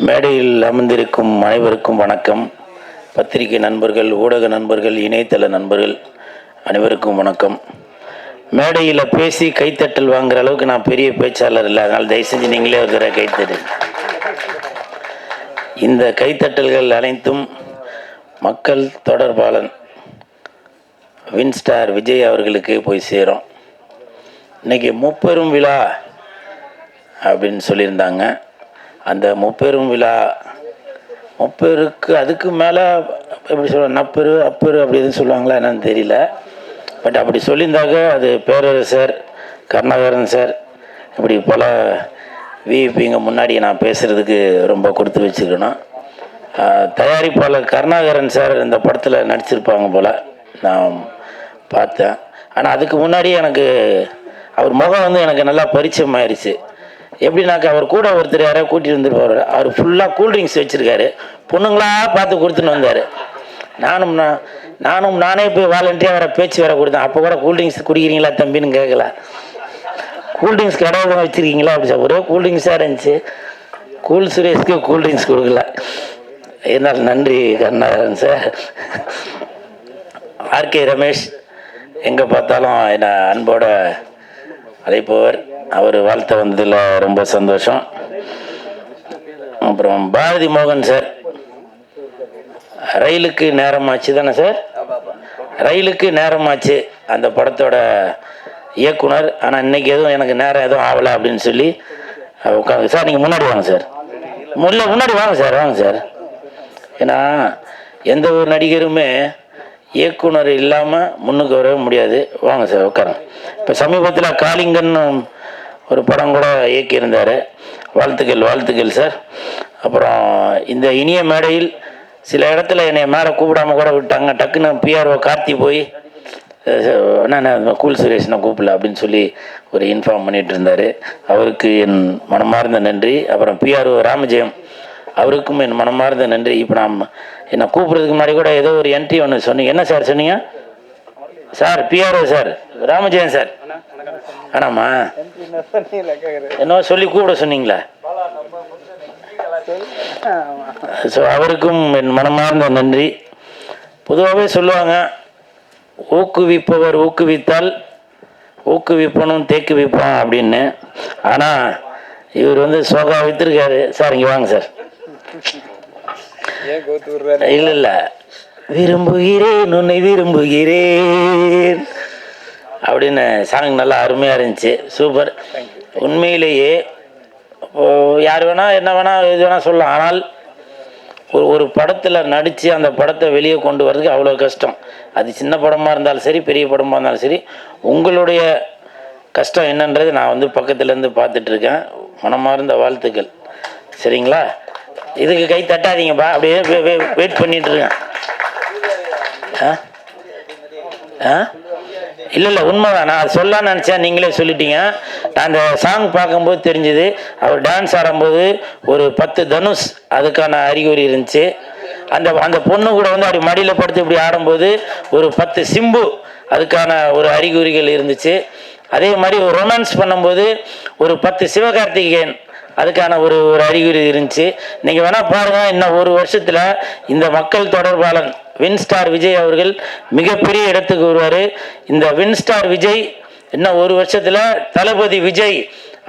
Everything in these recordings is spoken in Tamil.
மேடையில் அமர்ந்திருக்கும் அனைவருக்கும் வணக்கம். பத்திரிகை நண்பர்கள், ஊடக நண்பர்கள், இணையதள நண்பர்கள் அனைவருக்கும் வணக்கம். மேடையில் பேசி கைத்தட்டல் வாங்குற அளவுக்கு நான் பெரிய பேச்சாளர் இல்லை, அதனால் தயவு செஞ்சு நீங்களே இருக்கிற கைத்தட்டல். இந்த கைத்தட்டல்கள் அனைத்தும் மக்கள் தொடர்பாளன் வின்ஸ்டார் விஜய் அவர்களுக்கு போய் சேரும். இன்றைக்கி முப்பெரும் விழா அப்படின்னு சொல்லியிருந்தாங்க. அந்த முப்பெரும் விழா முப்பெருக்கு அதுக்கு மேலே எப்படி சொல்ல, நப்பெரு அப்பெரு அப்படி எதுவும் சொல்லுவாங்களா என்னன்னு தெரியல. பட் அப்படி சொல்லியிருந்தாக்க அது பேரரசர் கருணாகரன் சார் இப்படி பல விஐபிங்க முன்னாடி நான் பேசுகிறதுக்கு ரொம்ப கொடுத்து வச்சுக்கணும். தயாரிப்பாளர் கருணாகரன் சார் இந்த படத்தில் நடிச்சிருப்பாங்க போல் நான் பார்த்தேன். ஆனால் அதுக்கு முன்னாடியே எனக்கு அவர் முகம் வந்து எனக்கு நல்லா பரிச்சயம் ஆயிடுச்சு. எப்படின்னாக்கா அவர் கூட ஒருத்தர் யாராவது கூட்டிகிட்டு வந்துட்டு போகிறார். அவர் ஃபுல்லாக கூல்ட்ரிங்க்ஸ் வச்சுருக்காரு, பொண்ணுங்களா பார்த்து கொடுத்துன்னு வந்தார். நானே போய் வாலண்டியாக வேறு பேச்சு வேறு கொடுத்தேன். அப்போ கூட கூல்ட்ரிங்க்ஸ் குடிக்கிறீங்களா தம்பின்னு கேட்கல, கூல்ட்ரிங்க்ஸ் கடை வச்சுருக்கீங்களா அப்படி சார். ஒரே கூல்ட்ரிங்க்ஸாக இருந்துச்சு. கூல் சுரேஷ்க்கு கூல்ட்ரிங்க்ஸ் கொடுக்கல. இதனால் நன்றி கருணாகரன் சார். ஆர்கே ரமேஷ் எங்கே பார்த்தாலும் என்னை அன்போட அழைப்பவர், அவர் வாழ்த்த வந்ததில் ரொம்ப சந்தோஷம். அப்புறம் பாரதி மோகன் சார், ரயிலுக்கு நேரமாச்சு தானே சார், ரயிலுக்கு நேரமாச்சு அந்த படத்தோட இயக்குனர். ஆனால் இன்றைக்கி எதுவும் எனக்கு நேரம் எதுவும் ஆகலை அப்படின்னு சொல்லி உட்காந்து சார் நீங்கள் முன்னாடி வாங்க சார், முன்னாடி வாங்க சார், வாங்க சார். ஏன்னா எந்த ஒரு நடிகருமே இயக்குனர் இல்லாமல் முன்னுக்கு வரவே முடியாது. வாங்க சார் உட்காரங்க. இப்போ சமீபத்தில் காளிங்கன் ஒரு படம் கூட இயக்கியிருந்தார். வாழ்த்துக்கள் சார். அப்புறம் இந்த இனிய மேடையில் சில இடத்துல என்னை மேலே கூப்பிடாம கூட விட்டாங்க. டக்குன்னு பிஆர்ஓ கார்த்தி போய் நான் கூல் சுரேஷ் நான் கூப்பிடல அப்படின்னு சொல்லி ஒரு இன்ஃபார்ம் பண்ணிகிட்டு இருந்தார். அவருக்கு என் மனமார்ந்த நன்றி. அப்புறம் பிஆர்ஓ ராமஜெயம் அவருக்கும் என் மனமார்ந்த நன்றி. இப்போ நான் என்னை கூப்பிட்றதுக்கு முன்னாடி கூட ஏதோ ஒரு என்ட்ரி ஒன்று சொன்னீங்க. என்ன சார் சொன்னீங்க sir? PRO sir Ramajeyan sir. ஆனாம்மா என்ன சொல்லி கூப்பிட சொன்னீங்களா? ஸோ அவருக்கும் என் மனமார்ந்த நன்றி. பொதுவாகவே சொல்லுவாங்க, ஊக்குவிப்பவர் ஊக்குவித்தால் ஊக்குவிப்பனும் தேக்குவிப்பான் அப்படின்னு. ஆனால் இவர் வந்து சோகா வித்துருக்காரு சார். இங்கே வாங்க சார். இல்லை விரும்புகிறேன் உன்னை விரும்புகிறேன் அப்படின்னு சாங் நல்லா அருமையாக இருந்துச்சு. சூப்பர். உண்மையிலேயே யார் வேணால் என்ன வேணால் இது வேணால் சொல்லலாம். ஆனால் ஒரு படத்தில் நடித்து அந்த படத்தை வெளியே கொண்டு வர்றதுக்கு அவ்வளோ கஷ்டம். அது சின்ன படமாக இருந்தாலும் சரி, பெரிய படமாக இருந்தாலும் சரி, உங்களுடைய கஷ்டம் என்னன்றது நான் வந்து பக்கத்துலேருந்து பார்த்துட்ருக்கேன். மனமார்ந்த வாழ்த்துக்கள். சரிங்களா? இதுக்கு கை தட்டாதீங்கப்பா, அப்படியே வெயிட் பண்ணிட்டுருக்கேன். இல்லை உண்மைதான். நான் சொல்லலான்னு நினச்சேன், நீங்களே சொல்லிட்டீங்க. நான் அந்த சாங் பார்க்கும்போது தெரிஞ்சுது, அவர் டான்ஸ் ஆடும்போது ஒரு 10 தனுஷ் அதுக்கான அறிகுறி இருந்துச்சு. அந்த பொண்ணு கூட வந்து அப்படி மடியில் படுத்து இப்படி ஆடும்போது ஒரு 10 சிம்பு அதுக்கான ஒரு அறிகுறிகள் இருந்துச்சு. அதே மாதிரி ஒரு ரொமான்ஸ் பண்ணும்போது ஒரு 10 சிவகார்த்திகேயன் அதுக்கான ஒரு அறிகுறி இருந்துச்சு. நீங்கள் வேணால் பாருங்கள், இன்னும் ஒரு வருஷத்தில் இந்த மக்கள் தொடர்பாளன் வின்ஸ்டார் விஜய் அவர்கள் மிகப்பெரிய இடத்துக்கு வருவார். இந்த வின்ஸ்டார் விஜய் இன்னும் ஒரு வருஷத்தில் தளபதி விஜய்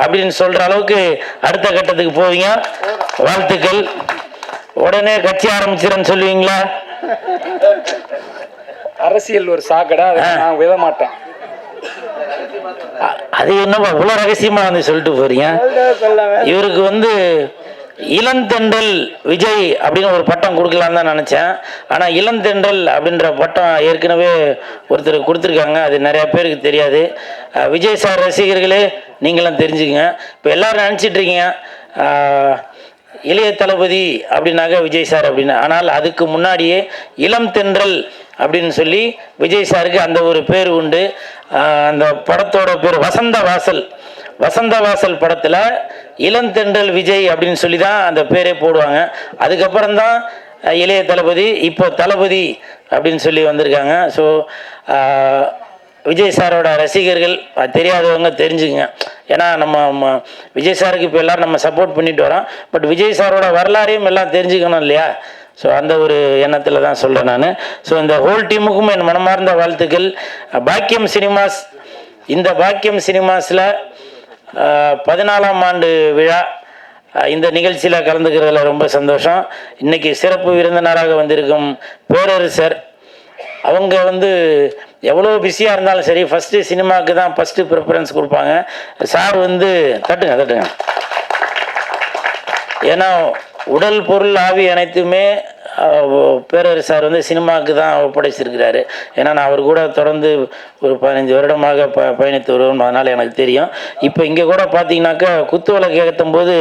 அப்படின்னு சொல்கிற அளவுக்கு அடுத்த கட்டத்துக்கு போவீங்க. வாழ்த்துக்கள். உடனே கட்சி ஆரம்பிச்சிருன்னு சொல்லுவீங்களா? அரசியல் ஒரு சாக்கடை, நான் விட மாட்டேன். அது என்னப்பா இவ்வளோ ரகசியமா வந்து சொல்லிட்டு போறீங்க? இவருக்கு வந்து இளந்தென்றல் விஜய் அப்படின்னு ஒரு பட்டம் கொடுக்கலான்னு தான் நினச்சேன். ஆனால் இளந்தென்றல் அப்படின்ற பட்டம் ஏற்கனவே ஒருத்தர் கொடுத்துருக்காங்க. அது நிறையா பேருக்கு தெரியாது. விஜய் சார் ரசிகர்களே நீங்களும் தெரிஞ்சுக்கங்க. இப்போ எல்லோரும் நினச்சிட்ருக்கீங்க இளைய தளபதி அப்படின்னாக்க விஜய் சார் அப்படின்னு. ஆனால் அதுக்கு முன்னாடியே இளம் தென்றல் அப்படின்னு சொல்லி விஜய் சாருக்கு அந்த ஒரு பேர் உண்டு. அந்த படத்தோட பேர் வசந்த வாசல் படத்தில் இளந்தென்றல் விஜய் அப்படின்னு சொல்லி தான் அந்த பேரே போடுவாங்க. அதுக்கப்புறம் தான் இளைய தளபதி, இப்போ தளபதி அப்படின்னு சொல்லி வந்திருக்காங்க. ஸோ விஜய் சாரோட ரசிகர்கள் தெரியாதவங்க தெரிஞ்சுங்க. ஏன்னா நம்ம விஜய் சாருக்கு இப்போ எல்லோரும் நம்ம சப்போர்ட் பண்ணிட்டு வரோம். பட் விஜய் சாரோட வரலாறையும் எல்லாம் தெரிஞ்சுக்கணும் இல்லையா? ஸோ அந்த ஒரு எண்ணத்தில் தான் சொல்கிறேன் நான். ஸோ இந்த ஹோல் டீமுக்கும் என் மனமார்ந்த வாழ்த்துக்கள். பாக்கியம் சினிமாஸ், இந்த பாக்கியம் சினிமாஸில் 14ஆம் ஆண்டு விழா, இந்த நிகழ்ச்சியில் கலந்துக்கிறதுல ரொம்ப சந்தோஷம். இன்றைக்கி சிறப்பு விருந்தினராக வந்திருக்கும் பேரரசர், அவங்க எவ்வளோ பிஸியாக இருந்தாலும் சரி ஃபஸ்ட்டு சினிமாவுக்கு தான் ஃபஸ்ட்டு ப்ரிஃபரன்ஸ் கொடுப்பாங்க. சார் தட்டுங்க. ஏன்னா உடல் பொருள் ஆவி அனைத்துமே பேரரசு சார் சினிமாவுக்கு தான் ஒப்படைச்சிருக்கிறாரு. ஏன்னா நான் அவர் கூட தொடர்ந்து ஒரு 15 வருடமாக பயணித்து வருவோம், அதனால் எனக்கு தெரியும். இப்போ இங்கே கூட பார்த்தீங்கன்னாக்கா குத்து விளக்கு ஏற்றும் போது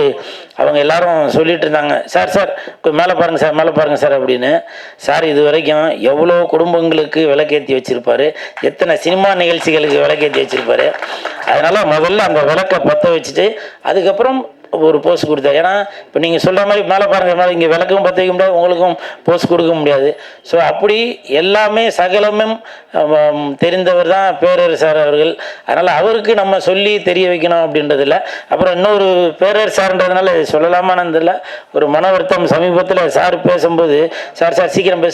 அவங்க எல்லாரும் சொல்லிட்டு இருந்தாங்க, சார் மேலே பாருங்கள் சார் அப்படின்னு. சார் இது வரைக்கும் எவ்வளோ குடும்பங்களுக்கு விளக்கேற்றி வச்சுருப்பார், எத்தனை சினிமா நிகழ்ச்சிகளுக்கு விளக்கேற்றி வச்சுருப்பார். அதனால் முதல்ல அந்த விளக்கை பற்ற வச்சுட்டு அதுக்கப்புறம் ஒரு போஸ்ட் கொடுத்தாரு. ஏன்னா இப்போ நீங்கள் சொல்கிற மாதிரி மேலே பாருங்கள், இங்கே விளக்கும் பற்ற வைக்க முடியாது, உங்களுக்கும் போஸ்ட் கொடுக்க முடியாது. ஸோ அப்படி எல்லாமே சகலமும் தெரிந்தவர் தான் பேரரசு சார் அவர்கள். அதனால் அவருக்கு நம்ம சொல்லி தெரிய வைக்கணும் அப்படின்றதில்ல. அப்புறம் இன்னொரு பேரரசு சார்ன்றதுனால சொல்லலாமான்னு ஒரு மன வருத்தம். சமீபத்தில் சார் பேசும்போது சார் சீக்கிரம்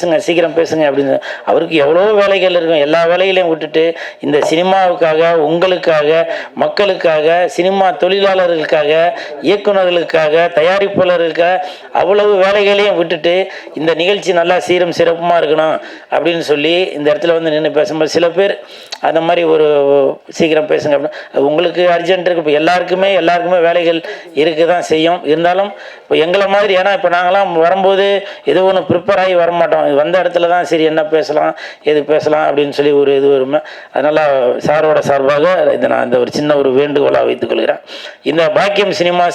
பேசுங்க அப்படின்னு. அவருக்கு எவ்வளோ வேலைகள் இருக்கும், எல்லா வேலைகளையும் விட்டுட்டு இந்த சினிமாவுக்காக, உங்களுக்காக, மக்களுக்காக, சினிமா தொழிலாளர்களுக்காக, இயக்குநர்களுக்காக, தயாரிப்பாளர்களுக்காக அவ்வளவு வேலைகளையும் விட்டுட்டு இந்த நிகழ்ச்சி நல்லா சீரும் சிறப்புமாக இருக்கணும் அப்படின்னு சொல்லி இந்த இடத்துல நின்று பேசும்போது சில பேர் அந்த மாதிரி ஒரு சீக்கிரம் பேசுங்க அப்படின்னு. உங்களுக்கு அர்ஜென்ட் இருக்குது. இப்போ எல்லாருக்குமே வேலைகள் இருக்க தான் செய்யும். இருந்தாலும் இப்போ எங்களை மாதிரி, ஏன்னா இப்போ நாங்களாம் வரும்போது ஏதோ ஒன்று ப்ரிப்பேர் ஆகி வரமாட்டோம். வந்த இடத்துல தான் சரி என்ன பேசலாம், எது பேசலாம் அப்படின்னு சொல்லி ஒரு இது வருமே. அதனால் சாரோட சார்பாக இதை நான் இந்த ஒரு சின்ன ஒரு வேண்டுகோளாக வைத்துக்கொள்கிறேன். இந்த பாக்கியம் சினிமாஸ்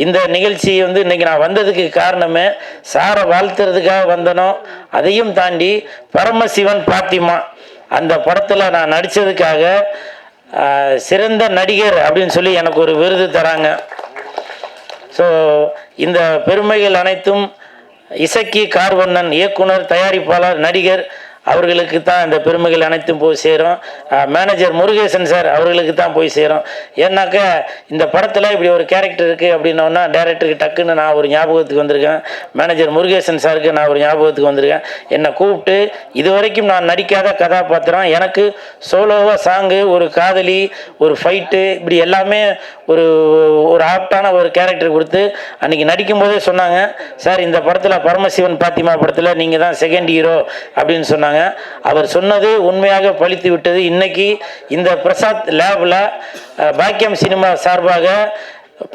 இந்த நிகழ்ச்சி இன்றைக்கி நான் வந்ததுக்கு காரணமே சாரை வாழ்த்துறதுக்காக வந்தனோ, அதையும் தாண்டி பரமசிவன் பாத்திமா அந்த படத்தில் நான் நடித்ததுக்காக சிறந்த நடிகர் அப்படின்னு சொல்லி எனக்கு ஒரு விருது தராங்க. ஸோ இந்த பெருமைகள் அனைத்தும் இசக்கி கார்வண்ணன், இயக்குனர், தயாரிப்பாளர், நடிகர் அவர்களுக்கு தான் இந்த பெருமைகள் அனைத்தும் போய் சேரும். மேனேஜர் முருகேசன் சார் அவர்களுக்கு தான் போய் சேரும். ஏன்னாக்கா இந்த படத்தில் இப்படி ஒரு கேரக்டர் இருக்குது அப்படின்னோன்னா டைரக்டருக்கு டக்குன்னு நான் ஒரு ஞாபகத்துக்கு வந்திருக்கேன். மேனேஜர் முருகேசன் சாருக்கு நான் ஒரு ஞாபகத்துக்கு வந்திருக்கேன். என்னை கூப்பிட்டு இது வரைக்கும் நான் நடிக்காத கதாபாத்திரம், எனக்கு சோலோவாக சாங்கு, ஒரு காதலி, ஒரு ஃபைட்டு, இப்படி எல்லாமே ஒரு ஆப்டான ஒரு கேரக்டர் கொடுத்து அன்றைக்கி நடிக்கும்போதே சொன்னாங்க, சார் இந்த படத்தில் பரமசிவன் பாத்திமா படத்தில் நீங்கள் தான் செகண்ட் ஹீரோ அப்படின்னு சொன்னாங்க. அவர் சொன்னது உண்மையாக பலித்து விட்டது. இன்னைக்கு இந்த பிரசாத் லேப்ல பாக்கியம் சினிமா சார்பாக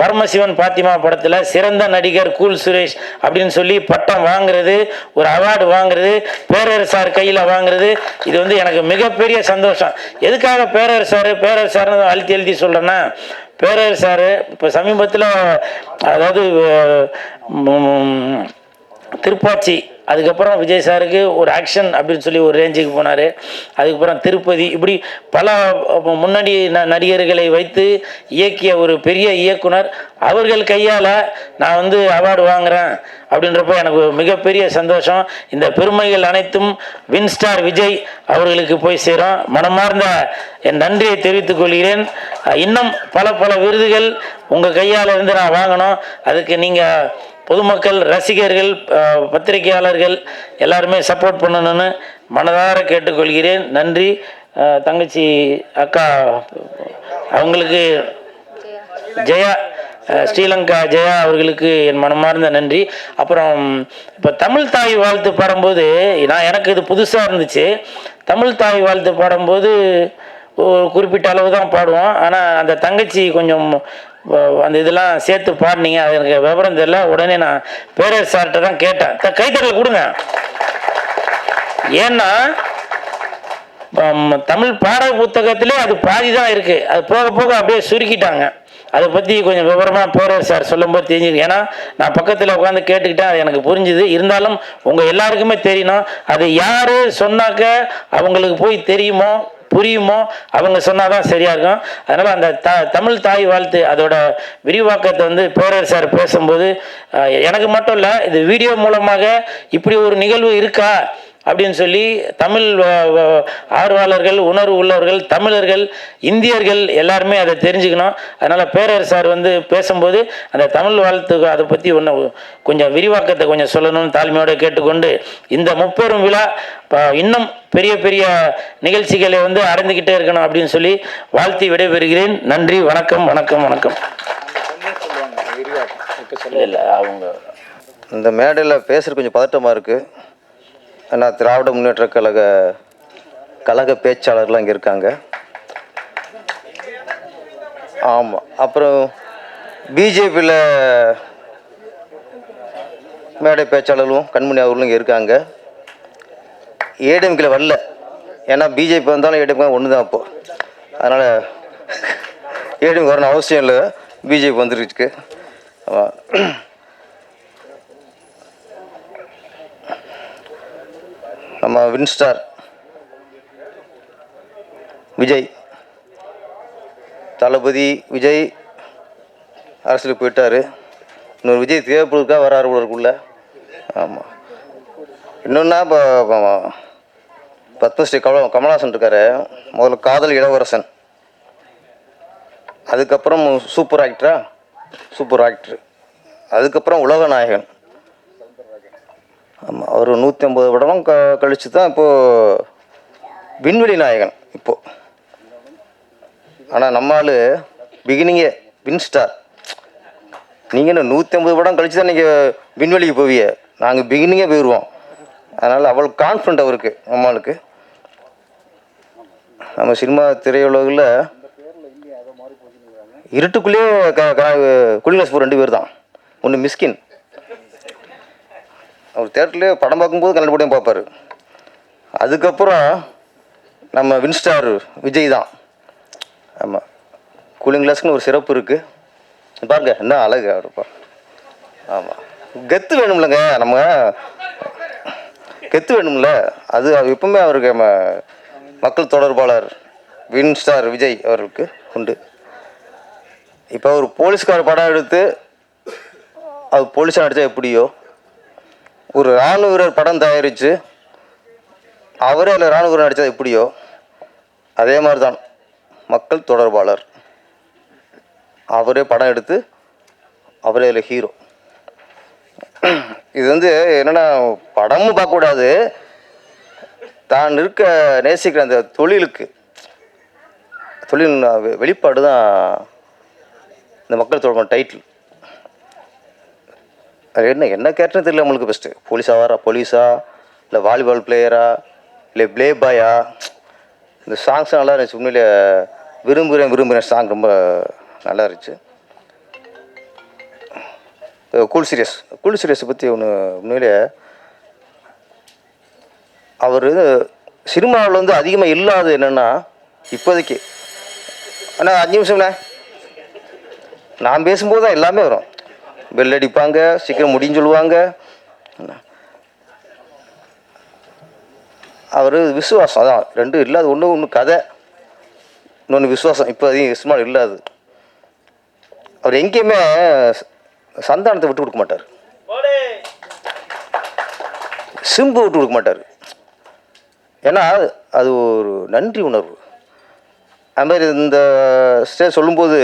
பரமசிவன் பாத்திமா படத்தில் சிறந்த நடிகர் கூல் சுரேஷ் அப்படின்னு சொல்லி பட்டம் வாங்குறது, ஒரு அவார்டு வாங்குறது, பேரரசார் கையில் வாங்குறது, இது எனக்கு மிகப்பெரிய சந்தோஷம். எதுக்காக பேரரசார்னு எழுதி சொல்கிறேன்னா, பேரரசார் இப்போ சமீபத்தில் அதாவது திருப்பாச்சி, அதுக்கப்புறம் விஜய் சாருக்கு ஒரு ஆக்ஷன் அப்படின்னு சொல்லி ஒரு ரேஞ்சுக்கு போனார். அதுக்கப்புறம் திருப்பதி, இப்படி பல முன்னணி நடிகர்களை வைத்து இயக்கிய ஒரு பெரிய இயக்குனர். அவர்கள் கையால் நான் அவார்டு வாங்குகிறேன் அப்படின்றப்ப எனக்கு மிகப்பெரிய சந்தோஷம். இந்த பெருமைகள் அனைத்தும் வின்ஸ்டார் விஜய் அவர்களுக்கு போய் சேரும். மனமார்ந்த என் நன்றியை தெரிவித்துக் கொள்கிறேன். இன்னும் பல விருதுகள் உங்கள் கையால் இருந்து நான் வாங்கணும். அதுக்கு நீங்கள் பொதுமக்கள், ரசிகர்கள், பத்திரிகையாளர்கள் எல்லாருமே சப்போர்ட் பண்ணணும்னு மனதார கேட்டுக்கொள்கிறேன். நன்றி. தங்கச்சி அக்கா அவங்களுக்கு ஜெயா, ஸ்ரீலங்கா ஜெயா அவர்களுக்கு என் மனமார்ந்த நன்றி. அப்புறம் இப்போ தமிழ் தாய் வாழ்த்து பாடும்போது எனக்கு இது புதுசாக இருந்துச்சு. தமிழ் தாய் வாழ்த்து பாடும்போது ஒரு குறிப்பிட்ட அளவு தான் பாடுவோம். ஆனால் அந்த தங்கச்சி கொஞ்சம் அந்த இதெல்லாம் சேர்த்து பாடினீங்க, அது எனக்கு விவரம் தெரியல. உடனே நான் பேரரசு சார்கிட்ட தான் கேட்டேன், கைத்தறல் கொடுங்க. ஏன்னா தமிழ் பாட புத்தகத்திலே அது பாதி தான் இருக்குது, அது போக போக அப்படியே சுருக்கிட்டாங்க. அதை பற்றி கொஞ்சம் விவரமாக பேரரசு சார் சொல்லும்போது தெரிஞ்சுது. ஏன்னா நான் பக்கத்தில் உட்காந்து கேட்டுக்கிட்டேன், அது எனக்கு புரிஞ்சுது. இருந்தாலும் உங்கள் எல்லாருக்குமே தெரியணும், அது யார் சொன்னாக்க அவங்களுக்கு போய் தெரியுமோ புரியுமோ அவங்க சொன்னாதான் சரியா இருக்கும். அதனால அந்த தமிழ் தாய் வாழ்த்து அதோட விரிவாக்கத்தை பேரரசு சார் பேசும்போது எனக்கு மட்டும் இல்லை, இது வீடியோ மூலமாக இப்படி ஒரு நிகழ்வு இருக்கா அப்படின்னு சொல்லி தமிழ் ஆர்வலர்கள், உணர்வு உள்ளவர்கள், தமிழர்கள், இந்தியர்கள் எல்லாருமே அதை தெரிஞ்சுக்கணும். அதனால் பேரரசு சார் வந்து பேசும்போது அந்த தமிழ் வாழ்த்து அதை பற்றி கொஞ்சம் விரிவாக்கத்தை கொஞ்சம் சொல்லணும்னு தாழ்மையோடு கேட்டுக்கொண்டு, இந்த முப்பெரும் விழா இன்னும் பெரிய பெரிய நிகழ்ச்சிகளை வந்து அடைந்துக்கிட்டே இருக்கணும் அப்படின்னு சொல்லி வாழ்த்தி விடைபெறுகிறேன். நன்றி, வணக்கம் வணக்கம் வணக்கம். இல்லை அவங்க இந்த மேடையில் பேசுகிறது கொஞ்சம் பதட்டமாக இருக்குது. ஏன்னா திராவிட முன்னேற்ற கழக பேச்சாளர்லாம் இங்கே இருக்காங்க. ஆமாம், அப்புறம் பிஜேபியில் மேடை பேச்சாளர்களும் கண்மணி அவர்களும் இங்கே இருக்காங்க. ஏடிஎம்கில் வரல, ஏன்னா பிஜேபி வந்தாலும் ஏடிஎம்கே ஒன்று தான் அப்போது. அதனால் ஏடிஎம்க்கு வரணும் அவசியம் இல்லை, பிஜேபி வந்துருக்கு. ஆமாம், நம்ம வின்ஸ்டார் விஜய், தளபதி விஜய் அரசியலுக்கு போயிட்டார். இன்னொரு விஜய் தேவைப்படுறதுக்காக வராரு உள்ளுக்குள்ள. ஆமாம், இன்னொன்னா இப்போ பத்மஸ்ரீ கமலஹாசன் இருக்கார். முதல்ல காதல் இளவரசன், அதுக்கப்புறம் சூப்பர் ஆக்டர், அதுக்கப்புறம் உலக நாயகன். ஆமாம், அவர் 150 படம் கழித்து தான் இப்போது விண்வெளி நாயகன் இப்போது. ஆனால் நம்மால் பிகினிங்கே வின்ஸ்டார். நீங்கள் என்ன 150 படம் கழித்து தான் நீங்கள் விண்வெளிக்கு போவீங்க, நாங்கள் பிகினிங்கே போயிடுவோம். அதனால் அவ்வளோ கான்ஃபிடண்ட் அவருக்கு. நம்மளுக்கு நம்ம சினிமா திரையுலகில் இருட்டுக்குள்ளேயே கூலிங் போர் 2 பேர் தான். ஒன்று மிஸ்கின், அவர் தேட்டர்லேயே படம் பார்க்கும்போது கல்லூரியும் பார்ப்பார். அதுக்கப்புறம் நம்ம வின்ஸ்டார் விஜய் தான். ஆமாம், கூலிங் கிளாஸ்க்குன்னு ஒரு சிறப்பு இருக்குது பாருங்க, என்ன அழகு அவருப்பா. ஆமாம், கெத்து வேணும்லங்க, நம்ம கெத்து வேணும்ல, அது எப்பவுமே அவருக்கு நம்ம மக்கள் தொடர்பாளர் வின்ஸ்டார் விஜய் அவர்களுக்கு உண்டு. இப்போ ஒரு போலீஸ்கார படம் எடுத்து அது போலீஸாக நடித்தா எப்படியோ, ஒரு இராணுவ வீரர் படம் தயாரித்து அவரே அதில் இராணுவ வீரர் நடித்தா எப்படியோ, அதே மாதிரி தான் மக்கள் தொடர்பாளர். அவரே படம் எடுத்து அவரே அதில் ஹீரோ. இது வந்து என்னென்னா, படமும் பார்க்கக்கூடாது, தான் நேசிக்கிற அந்த தொழில் வெளிப்பாடு தான் இந்த மக்கள் தொடர்பான டைட்டில். அது என்ன கேரக்டர்னு தெரியல நம்மளுக்கு. ஃபஸ்ட்டு போலீஸா இல்லை வாலிபால் பிளேயரா இல்லை ப்ளே பாயா. இந்த சாங்ஸ் நல்லா இருந்துச்சு உண்மையிலே. விரும்புகிறேன் சாங் ரொம்ப நல்லா இருந்துச்சு. கூல் சீரியஸை பற்றி ஒன்று உண்மையிலே அவர் சினிமாவில் வந்து அதிகமாக இல்லாது என்னென்னா இப்போதைக்கு. ஆனால் 5 நிமிஷம்ண்ணே, நான் பேசும்போது தான் எல்லாமே வரும். பெல் அடிப்பாங்க, சீக்கிரம் முடின்னு சொல்லுவாங்க. அவர் விசுவாசம், அதான் 2 இல்லாது. ஒன்று கதை, இன்னொன்று விசுவாசம். இப்போ அதிகம் சினிமா இல்லாது. அவர் எங்கேயுமே சந்தானத்தை விட்டு கொடுக்க மாட்டார், சிம்பு விட்டு கொடுக்க மாட்டார். ஏன்னா அது ஒரு நன்றி உணர்வு. அதுமாதிரி இந்த ஸ்டேஜ் சொல்லும்போது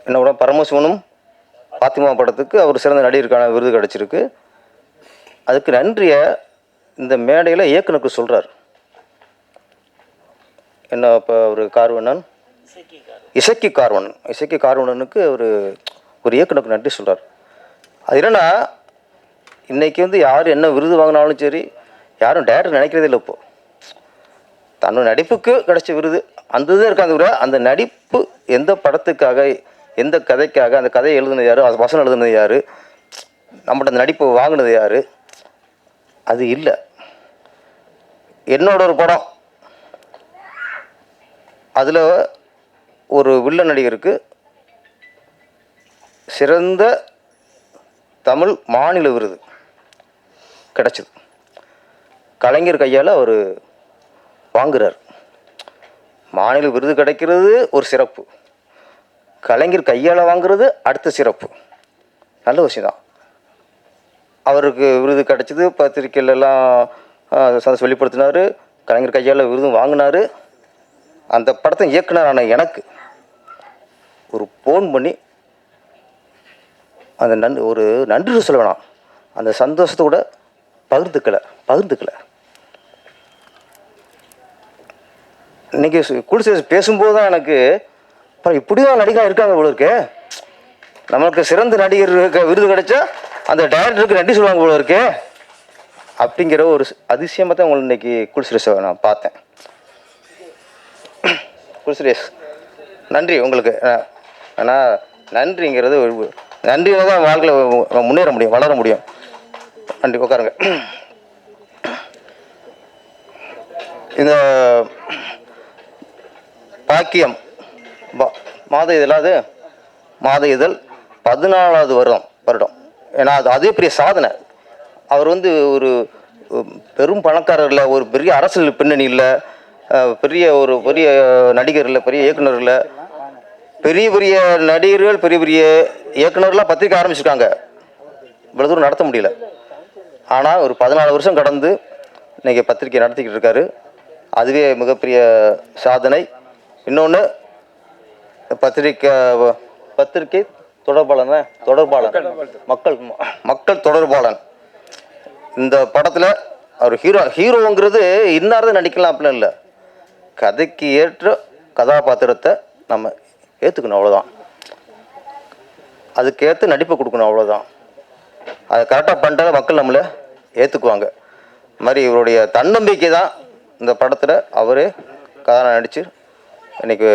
என்னோட பரமசிவனும் பாத்திமா படத்துக்கு அவர் சிறந்த நடிகருக்கான விருது கிடச்சிருக்கு. அதுக்கு நன்றியை இந்த மேடையில் இயக்குனருக்கு சொல்கிறார். என்ன இப்போ ஒரு இசக்கி கார்வணனுக்கு ஒரு இயக்குனருக்கு நன்றி சொல்கிறார். அது என்னென்னா, இன்றைக்கி வந்து யார் என்ன விருது வாங்கினாலும் சரி, யாரும் டேரக்டர் நினைக்கிறதே இல்லை. இப்போது தன்னோட நடிப்புக்கு கிடைச்ச விருது அந்த இதாக இருக்காங்க. விட அந்த நடிப்பு எந்த படத்துக்காக, எந்த கதைக்காக, அந்த கதையை எழுதுனது யார், அது வசனம் எழுதுனது யார், நம்மகிட்ட அந்த நடிப்பை வாங்கினது யார், அது இல்லை. என்னோட ஒரு படம், அதில் ஒரு வில்லன் நடிகருக்கு சிறந்த தமிழ் மாநில விருது கிடச்சிது. கலைஞர் கையால் அவர் வாங்குகிறார். மாநில விருது கிடைக்கிறது ஒரு சிறப்பு, கலைஞர் கையால் வாங்குறது அடுத்த சிறப்பு. நல்ல விஷயம் தான். அவருக்கு விருது கிடச்சிது, பத்திரிக்கையிலலாம் சந்தோஷம் வெளிப்படுத்தினார், கலைஞர் கையால் விருதும் வாங்கினார். அந்த படத்தை இயக்குனரான எனக்கு ஒரு ஃபோன் பண்ணி அந்த ஒரு நன்றி சொல்ல வேணாம், அந்த சந்தோஷத்தை கூட பகிர்ந்துக்கலை. இன்றைக்கி குடிசை பேசும்போது தான் எனக்கு இப்படியும் நடிகராக இருக்காங்க போல இருக்கே, நமக்கு சிறந்த நடிகர் விருது கிடைச்சா அந்த டைரக்டருக்கு நன்றி சொல்லுவாங்க போல இருக்கே அப்படிங்கிற ஒரு அதிசயமாக தான் உங்களை இன்றைக்கி குல்சுரேஷை நான் பார்த்தேன். குல்சுரேஷ் நன்றி உங்களுக்கு. ஆனால் நன்றிங்கிறது நன்றியில் தான் வாழ்க்கையில் முன்னேற முடியும், வளர முடியும். நன்றி. உட்காருங்க. இந்த பாக்கியம் மாத இதழ் 14வது வருடம். ஏன்னா அதே பெரிய சாதனை. அவர் ஒரு பெரும் பணக்காரர் இல்லை, ஒரு பெரிய அரசியல் பின்னணி இல்லை, பெரிய நடிகர் இல்லை, பெரிய இயக்குனர் இல்லை. பெரிய நடிகர்கள், பெரிய இயக்குனர்லாம் பத்திரிக்கை ஆரம்பிச்சிருக்காங்க, இவ்வளோ தூரம் நடத்த முடியல. ஆனால் ஒரு 14 வருஷம் கடந்து இன்றைக்கி பத்திரிக்கை நடத்திக்கிட்டு இருக்காரு. அதுவே மிகப்பெரிய சாதனை. இன்னொன்று பத்திரிக்கை தொடர்பாளன் மக்கள் தொடர்பாளன். இந்த படத்தில் அவர் ஹீரோங்கிறது இன்னார்தான் நடிக்கலாம் அப்படின்னு இல்லை, கதைக்கு ஏற்ற கதாபாத்திரத்தை நம்ம ஏற்றுக்கணும், அவ்வளோதான். அதுக்கேற்ற நடிப்பை கொடுக்கணும், அவ்வளோதான். அதை கரெக்டாக பண்ணிட்டாலும் மக்கள் நம்மளை ஏற்றுக்குவாங்க. இது மாதிரி இவருடைய தன்னம்பிக்கை தான் இந்த படத்தில் அவரே கதாநாயகன் நடித்து இன்றைக்கி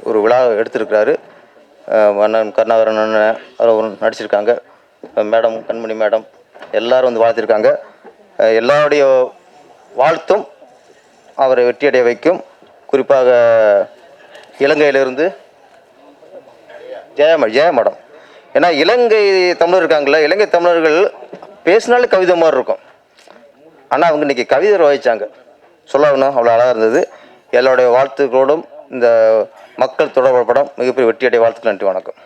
ஒரு விழா எடுத்திருக்கிறாரு. அண்ணன் கருணாகரன் அண்ணன் அவர் நடிச்சிருக்காங்க, மேடம் கண்மணி மேடம் எல்லோரும் வாழ்த்திருக்காங்க. எல்லாருடைய வாழ்த்தும் அவரை வெற்றியடைய வைக்கும். குறிப்பாக இலங்கையிலிருந்து ஜெய மேடம். ஏன்னா இலங்கை தமிழர் இருக்காங்களே, இலங்கை தமிழர்கள் பேசினாலே கவிதை மாதிரி இருக்கும். ஆனால் அவங்க இன்றைக்கி கவிதை வாய்ச்சாங்க, சொல்லணும், அவ்வளோ அழகாக இருந்தது. எல்லாருடைய வாழ்த்துக்களோடும் இந்த மக்கள் தொடர்பு படம் மிகப்பெரிய வெற்றியடைய வாழ்த்துக்கள். நன்றி, வணக்கம்.